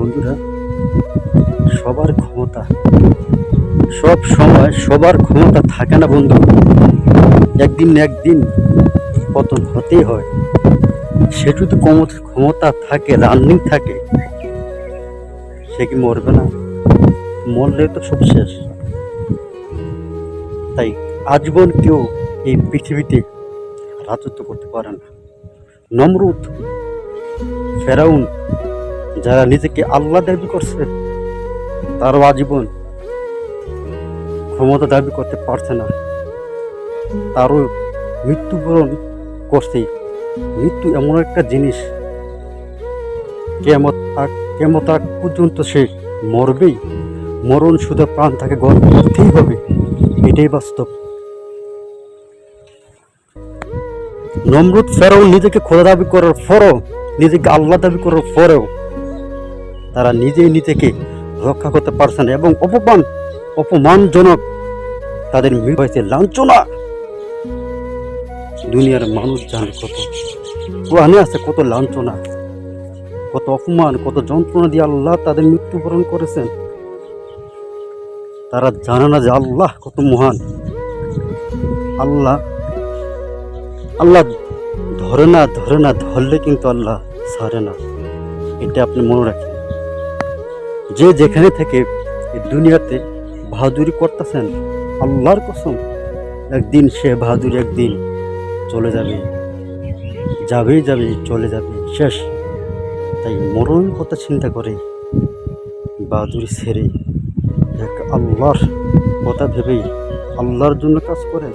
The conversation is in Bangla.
বন্ধুরা, সবার ক্ষমতা সব সময় সবার ক্ষমতা থাকে না বন্ধু। একদিন না একদিন পতন হতেই হয়। সে যদি ক্ষমতা থাকে, রানিং থাকে, সে কি মরবে না? মরলে তো সব শেষ। তাই আজীবন কেউ এই পৃথিবীতে রাজত্ব করতে পারে না। নমরুদ, ফেরাউন, যারা নিজেকে আল্লাহ দাবি করছে, তারাও আজীবন ক্ষমতা দাবি করতে পারছে না। তারও মৃত্যুবরণ করছে। মৃত্যু এমন একটা জিনিস, কেমত আগ পর্যন্ত সে মরবেই। মরণ শুধু প্রাণ তাকে গ্রহণ করতেই হবে, এটাই বাস্তব। নমরুদ, ফেরাউন নিজেকে খোদা দাবি করার পরও, নিজেকে আল্লাহ দাবি করার পরেও তারা নিজেকে রক্ষা করতে পারছে না, এবং অপমানজনক তাদের হয়েছে লাঞ্ছনা। দুনিয়ার মানুষ জানে কত, কোরআনে আছে কত লাঞ্ছনা, কত অপমান, কত যন্ত্রণা দিয়ে আল্লাহ তাদের মৃত্যুবরণ করেছেন। তারা জানে না যে আল্লাহ কত মহান। আল্লাহ ধরে না, ধরলে কিন্তু আল্লাহ ছাড়ে না। এটা আপনি মনে রাখেন। যে যেখানে থেকে এই দুনিয়াতে বাহাদুরি করতেছেন, আল্লাহর কসম, একদিন সে বাহাদুরি একদিন চলে যাবে, চলে যাবে, শেষ। তাই মরণের কথা চিন্তা করে বাহাদুরি ছেড়ে এক আল্লাহর কথা ভেবেই আল্লাহর জন্য কাজ করেন।